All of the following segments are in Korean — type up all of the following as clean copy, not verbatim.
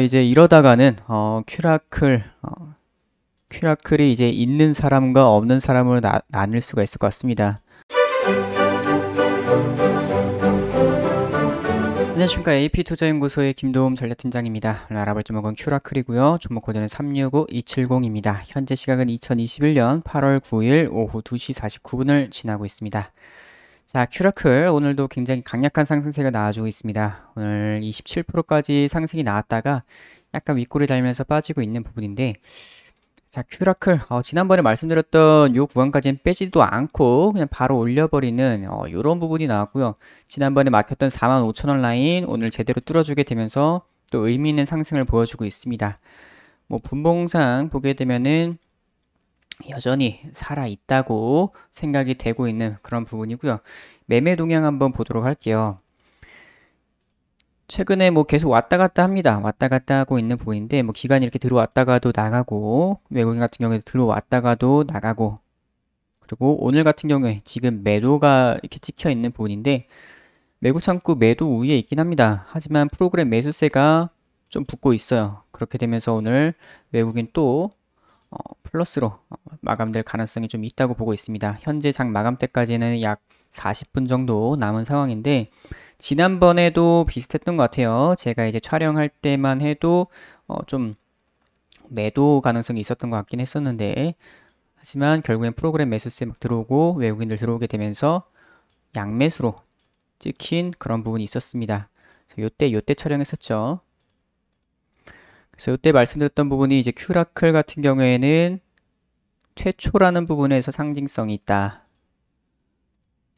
이제 이러다가는 큐라클이 이제 있는 사람과 없는 사람으로 나눌 수가 있을 것 같습니다. 안녕하십니까. AP투자연구소의 김도움 전략팀장입니다. 오늘 알아볼 종목은 큐라클이고요. 종목 코드는 365270입니다. 현재 시각은 2021년 8월 9일 오후 2시 49분을 지나고 있습니다. 자, 큐라클 오늘도 굉장히 강력한 상승세가 나와주고 있습니다. 오늘 27%까지 상승이 나왔다가 약간 윗골이 달면서 빠지고 있는 부분인데, 자, 큐라클 지난번에 말씀드렸던 요 구간까지는 빼지도 않고 그냥 바로 올려버리는 요런 부분이 나왔고요. 지난번에 막혔던 45,000원 라인 오늘 제대로 뚫어주게 되면서 또 의미 있는 상승을 보여주고 있습니다. 뭐 분봉상 보게 되면은 여전히 살아있다고 생각이 되고 있는 그런 부분이고요. 매매 동향 한번 보도록 할게요. 최근에 뭐 계속 왔다 갔다 합니다. 왔다 갔다 하고 있는 부분인데, 뭐 기간이 이렇게 들어왔다가도 나가고, 외국인 같은 경우에 들어왔다가도 나가고, 그리고 오늘 같은 경우에 지금 매도가 이렇게 찍혀 있는 부분인데, 매국 창구 매도 우위에 있긴 합니다. 하지만 프로그램 매수세가 좀 붙고 있어요. 그렇게 되면서 오늘 외국인 또 플러스로 마감될 가능성이 좀 있다고 보고 있습니다. 현재 장 마감 때까지는 약 40분 정도 남은 상황인데, 지난번에도 비슷했던 것 같아요. 제가 이제 촬영할 때만 해도 좀 매도 가능성이 있었던 것 같긴 했었는데, 하지만 결국엔 프로그램 매수세 막 들어오고 외국인들 들어오게 되면서 양매수로 찍힌 그런 부분이 있었습니다. 그래서 요때 촬영했었죠. 그래서 이때 말씀드렸던 부분이 이제 큐라클 같은 경우에는 최초라는 부분에서 상징성이 있다.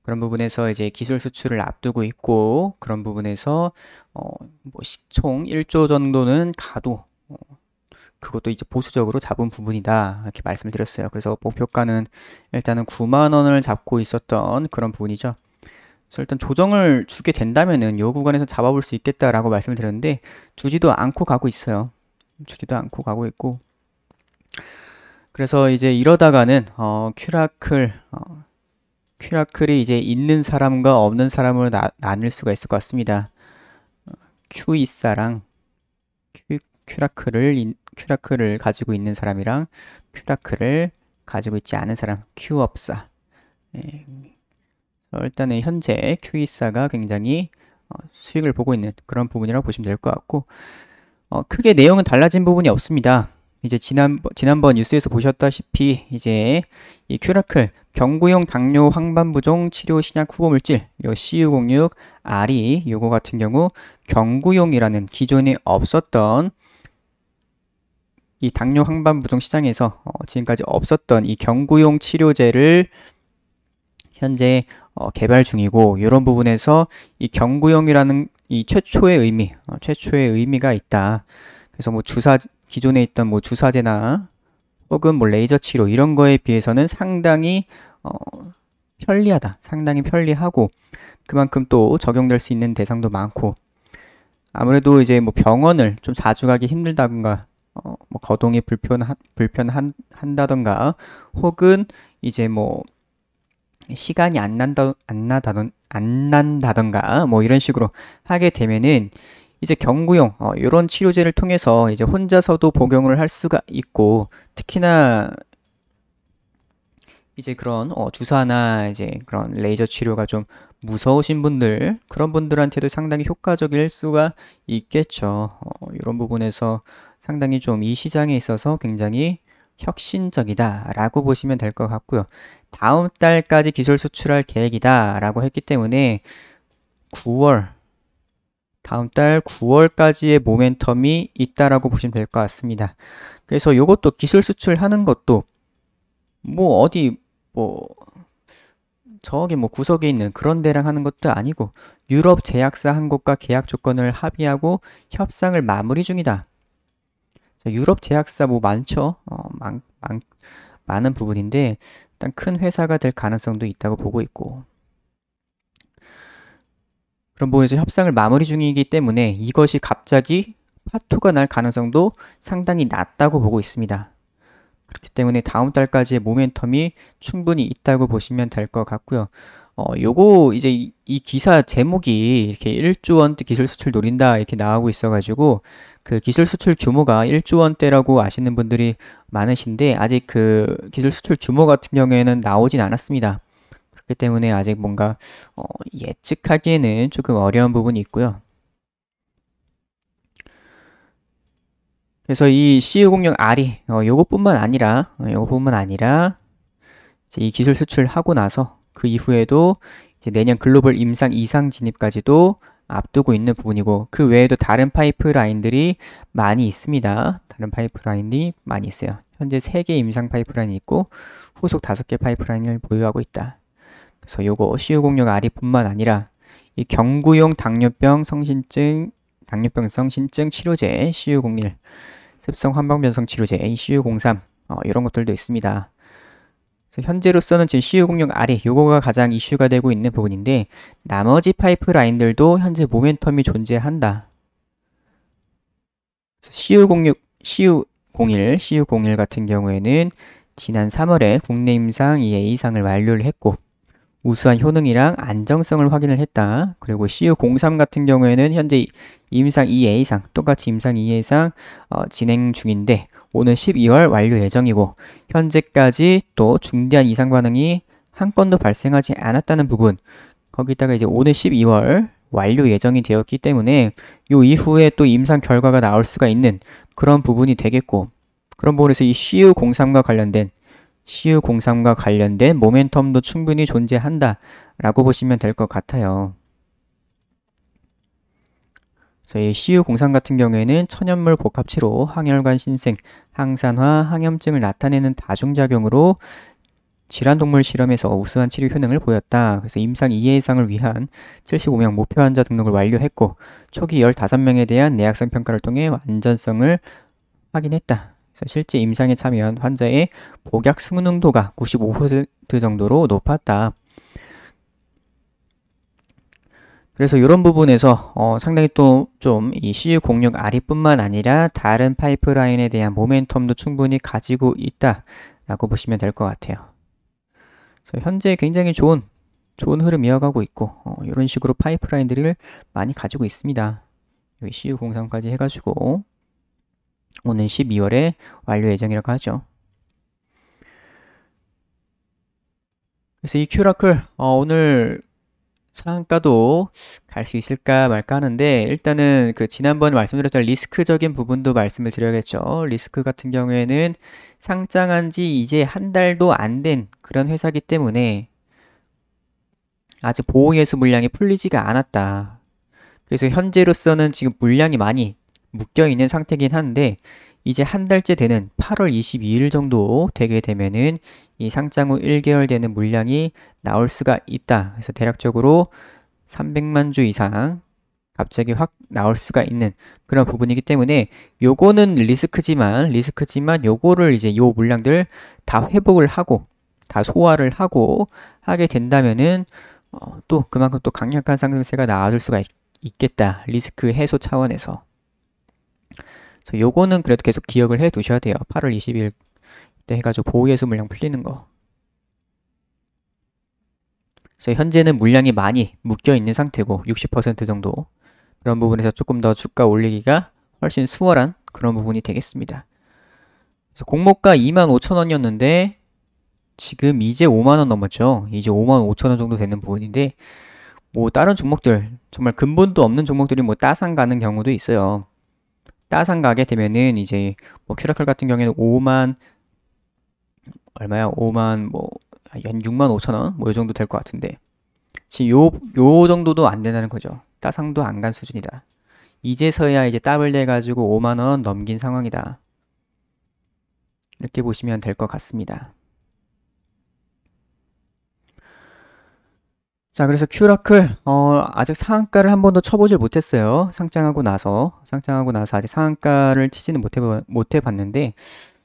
그런 부분에서 이제 기술 수출을 앞두고 있고, 그런 부분에서 뭐 시총 1조 정도는 가도 그것도 이제 보수적으로 잡은 부분이다, 이렇게 말씀을 드렸어요. 그래서 목표가는 일단은 9만 원을 잡고 있었던 그런 부분이죠. 그래서 일단 조정을 주게 된다면은 요 구간에서 잡아볼 수 있겠다라고 말씀을 드렸는데, 주지도 않고 가고 있어요. 주지도 않고 가고 있고, 그래서 이제 이러다가는 큐라클이 이제 있는 사람과 없는 사람으로 나눌 수가 있을 것 같습니다. 큐이사랑 큐라클을 가지고 있는 사람이랑 큐라클을 가지고 있지 않은 사람, 큐업사. 예. 일단은 현재 큐이사가 굉장히 수익을 보고 있는 그런 부분이라고 보시면 될 것 같고, 크게 내용은 달라진 부분이 없습니다. 이제 지난번 뉴스에서 보셨다시피 이제 이 큐라클 경구용 당뇨 황반부종 치료 신약 후보 물질 요 CU06R이 요거 같은 경우 경구용이라는 기존에 없었던 이 당뇨 황반부종 시장에서 지금까지 없었던 이 경구용 치료제를 현재 개발 중이고, 이런 부분에서 이 경구용이라는 이 최초의 의미가 있다. 그래서 뭐 기존에 있던 뭐 주사제나 혹은 뭐 레이저 치료 이런 거에 비해서는 상당히 편리하다. 상당히 편리하고, 그만큼 또 적용될 수 있는 대상도 많고, 아무래도 이제 뭐 병원을 좀 자주 가기 힘들다던가, 뭐 거동이 불편한다던가, 혹은 이제 뭐 시간이 안 난다던가 뭐 이런 식으로 하게 되면은 이제 경구용 이런 치료제를 통해서 이제 혼자서도 복용을 할 수가 있고, 특히나 이제 그런 주사나 이제 그런 레이저 치료가 좀 무서우신 분들, 그런 분들한테도 상당히 효과적일 수가 있겠죠. 이런 부분에서 상당히 좀 이 시장에 있어서 굉장히 혁신적이다 라고 보시면 될 것 같고요. 다음 달까지 기술 수출할 계획이다 라고 했기 때문에 다음 달 9월까지의 모멘텀이 있다라고 보시면 될 것 같습니다. 그래서 요것도 기술 수출하는 것도 뭐 어디 뭐 저기 뭐 구석에 있는 그런 데랑 하는 것도 아니고, 유럽 제약사 한 곳과 계약 조건을 합의하고 협상을 마무리 중이다. 유럽 제약사 뭐 많죠. 많은 부분인데 일단 큰 회사가 될 가능성도 있다고 보고 있고, 그럼 뭐 이제 협상을 마무리 중이기 때문에 이것이 갑자기 파토가 날 가능성도 상당히 낮다고 보고 있습니다. 그렇기 때문에 다음 달까지의 모멘텀이 충분히 있다고 보시면 될 것 같고요. 요거 이제 이 기사 제목이 이렇게 1조 원대 기술 수출 노린다 이렇게 나오고 있어가지고 그 기술 수출 규모가 1조 원대라고 아시는 분들이 많으신데 아직 그 기술 수출 규모 같은 경우에는 나오진 않았습니다. 그렇기 때문에 아직 뭔가 예측하기에는 조금 어려운 부분이 있고요. 그래서 이 CU06R이 요것뿐만 아니라 이제 이 기술 수출하고 나서 그 이후에도 이제 내년 글로벌 임상 이상 진입까지도 앞두고 있는 부분이고 그 외에도 다른 파이프라인들이 많이 있습니다. 다른 파이프라인이 많이 있어요. 현재 3개 임상 파이프라인이 있고 후속 5개 파이프라인을 보유하고 있다. 그래서 요거 CU06R이 뿐만 아니라 이 경구용 당뇨병 성신증 치료제 CU01, 습성 환방 변성 치료제 CU03 이런 것들도 있습니다. 그래서 현재로서는 지금 CU06R이 요거가 가장 이슈가 되고 있는 부분인데 나머지 파이프라인들도 현재 모멘텀이 존재한다. CU01 같은 경우에는 지난 3월에 국내 임상 EA상을 완료를 했고 우수한 효능이랑 안정성을 확인을 했다. 그리고 CU03 같은 경우에는 현재 임상 EA상 똑같이 임상 EA상 진행 중인데 오는 12월 완료 예정이고 현재까지 또 중대한 이상 반응이 한 건도 발생하지 않았다는 부분 거기다가 이제 오는 12월 완료 예정이 되었기 때문에 요 이후에 또 임상 결과가 나올 수가 있는 그런 부분이 되겠고 그런 부분에서 이 CU03과 관련된 모멘텀도 충분히 존재한다 라고 보시면 될 것 같아요. 그래서 이 CU03 같은 경우에는 천연물 복합체로 항혈관 신생, 항산화, 항염증을 나타내는 다중작용으로 질환동물 실험에서 우수한 치료 효능을 보였다. 그래서 임상 2회상을 위한 75명 목표 환자 등록을 완료했고 초기 15명에 대한 내약성 평가를 통해 완전성을 확인했다. 그래서 실제 임상에 참여한 환자의 복약 수능도가 95% 정도로 높았다. 그래서 이런 부분에서 상당히 또 좀 이 CU06R이 뿐만 아니라 다른 파이프라인에 대한 모멘텀도 충분히 가지고 있다라고 보시면 될 것 같아요. 그래서 현재 굉장히 좋은 흐름 이어가고 있고 이런 식으로 파이프라인들을 많이 가지고 있습니다. 여기 CU03까지 해가지고 오는 12월에 완료 예정이라고 하죠. 그래서 이 큐라클 오늘 상한가도 갈 수 있을까 말까 하는데 일단은 그 지난번에 말씀드렸던 리스크적인 부분도 말씀을 드려야겠죠. 리스크 같은 경우에는 상장한 지 이제 한 달도 안 된 그런 회사이기 때문에 아직 보호예수 물량이 풀리지가 않았다. 그래서 현재로서는 지금 물량이 많이 묶여 있는 상태긴 한데 이제 한 달째 되는 8월 22일 정도 되게 되면은 이 상장 후 1개월 되는 물량이 나올 수가 있다. 그래서 대략적으로 300만 주 이상 갑자기 확 나올 수가 있는 그런 부분이기 때문에 요거는 리스크지만 요거를 이제 요 물량들 다 회복을 하고 다 소화를 하고 하게 된다면은 또 그만큼 또 강력한 상승세가 나와줄 수가 있겠다. 리스크 해소 차원에서. 그래서 요거는 그래도 계속 기억을 해 두셔야 돼요. 8월 20일 때 해가지고 보호예수 물량 풀리는 거. 그래서 현재는 물량이 많이 묶여 있는 상태고 60% 정도 그런 부분에서 조금 더 주가 올리기가 훨씬 수월한 그런 부분이 되겠습니다. 그래서 공모가 25,000원이었는데 지금 이제 5만원 넘었죠. 이제 55,000원 정도 되는 부분인데 뭐 다른 종목들 정말 근본도 없는 종목들이 뭐 따상 가는 경우도 있어요. 따상 가게 되면은 이제 뭐 큐라클 같은 경우에는 5만 얼마야? 5만 뭐 한 65,000원 뭐 이 정도 될 것 같은데 지금 요 정도도 안 된다는 거죠. 따상도 안 간 수준이다. 이제서야 이제 더블 돼가지고 5만원 넘긴 상황이다. 이렇게 보시면 될 것 같습니다. 자, 그래서 큐라클 아직 상한가를 한 번도 쳐보질 못했어요. 상장하고 나서 아직 상한가를 치지는 못해 봤는데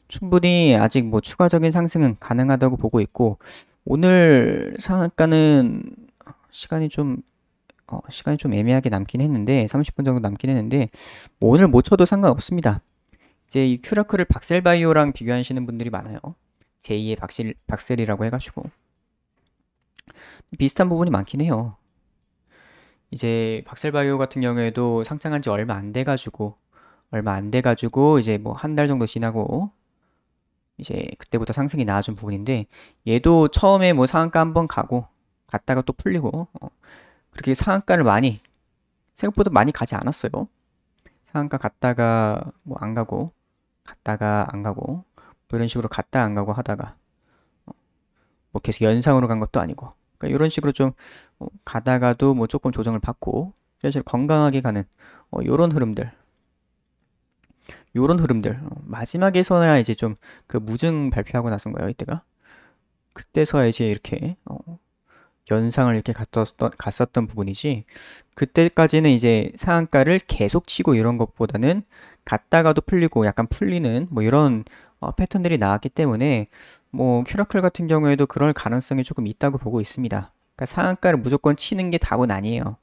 충분히 아직 뭐 추가적인 상승은 가능하다고 보고 있고 오늘 상한가는 시간이 좀 애매하게 남긴 했는데 30분 정도 남긴 했는데 뭐 오늘 못 쳐도 상관없습니다. 이제 이 큐라클을 박셀바이오랑 비교하시는 분들이 많아요. 제2의 박셀이라고 해가지고 비슷한 부분이 많긴 해요. 이제 박셀바이오 같은 경우에도 상장한 지 얼마 안 돼가지고 이제 뭐 한 달 정도 지나고 이제 그때부터 상승이 나와준 부분인데 얘도 처음에 뭐 상한가 한번 가고 갔다가 또 풀리고 그렇게 상한가를 많이 생각보다 많이 가지 않았어요. 상한가 갔다가 뭐 안 가고 갔다가 안 가고 뭐 이런 식으로 갔다 안 가고 하다가 뭐 계속 연상으로 간 것도 아니고 그러니까 이런 식으로 좀 가다가도 뭐 조금 조정을 받고 사실 건강하게 가는 요런 흐름들 마지막에서야 이제 좀 그 무증 발표하고 나선 거예요 이때가 그때서야 이제 이렇게 연상을 이렇게 갔었던 부분이지 그때까지는 이제 상한가를 계속 치고 이런 것보다는 갔다가도 풀리고 약간 풀리는 뭐 이런 패턴들이 나왔기 때문에 뭐 큐라클 같은 경우에도 그럴 가능성이 조금 있다고 보고 있습니다. 그러니까 상한가를 무조건 치는 게 답은 아니에요.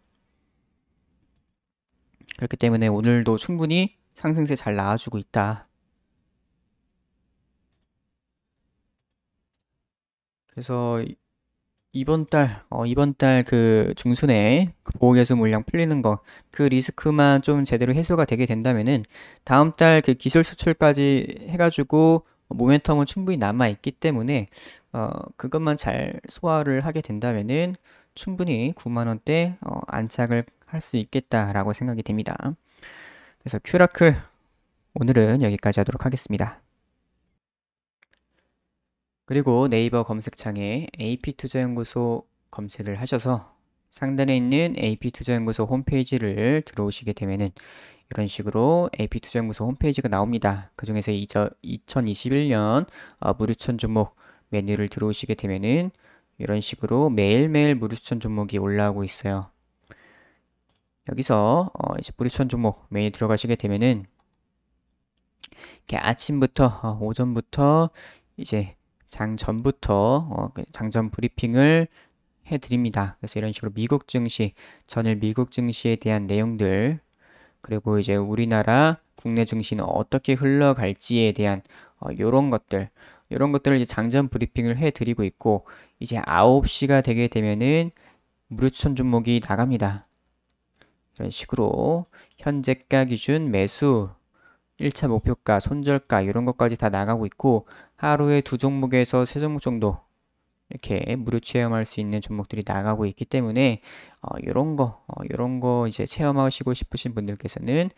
그렇기 때문에 오늘도 충분히 상승세 잘 나와주고 있다. 그래서 이번 달 그 중순에 그 보호개수 물량 풀리는 거, 그 리스크만 좀 제대로 해소가 되게 된다면은 다음 달 그 기술 수출까지 해가지고 모멘텀은 충분히 남아있기 때문에 그것만 잘 소화를 하게 된다면은 충분히 9만 원대 안착을 할 수 있겠다라고 생각이 됩니다. 그래서 큐라클 오늘은 여기까지 하도록 하겠습니다. 그리고 네이버 검색창에 AP투자연구소 검색을 하셔서 상단에 있는 AP투자연구소 홈페이지를 들어오시게 되면은 이런 식으로 AP투자연구소 홈페이지가 나옵니다. 그 중에서 2021년 무료추천 종목 메뉴를 들어오시게 되면은 이런 식으로 매일매일 무료추천 종목이 올라오고 있어요. 여기서 이제 무료추천 종목 메뉴 들어가시게 되면은 이렇게 아침부터 오전부터 이제 장 전부터 그 장전 브리핑을 해드립니다. 그래서 이런 식으로 미국 증시, 전일 미국 증시에 대한 내용들, 그리고 이제 우리나라 국내 증시는 어떻게 흘러갈지에 대한 이런 것들을 이제 장전 브리핑을 해드리고 있고, 이제 9시가 되게 되면은 무료 추천 종목이 나갑니다. 이런 식으로 현재가 기준 매수 1차 목표가, 손절가 이런 것까지 다 나가고 있고 하루에 2종목에서 3종목 정도 이렇게 무료 체험할 수 있는 종목들이 나가고 있기 때문에 이런 거 이제 체험하시고 싶으신 분들께서는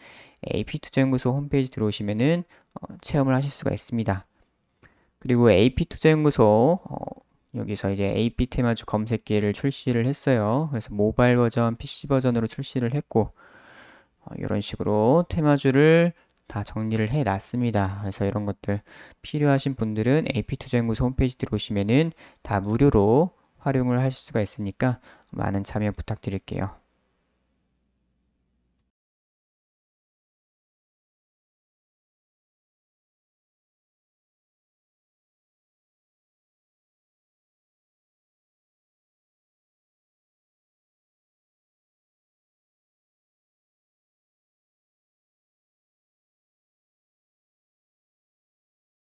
AP투자연구소 홈페이지 들어오시면은 체험을 하실 수가 있습니다. 그리고 AP투자연구소 여기서 이제 AP 테마주 검색기를 출시를 했어요. 그래서 모바일 버전, PC 버전으로 출시를 했고 이런 식으로 테마주를 다 정리를 해 놨습니다. 그래서 이런 것들 필요하신 분들은 AP투자연구소 홈페이지 들어오시면은 다 무료로 활용을 하실 수가 있으니까 많은 참여 부탁드릴게요.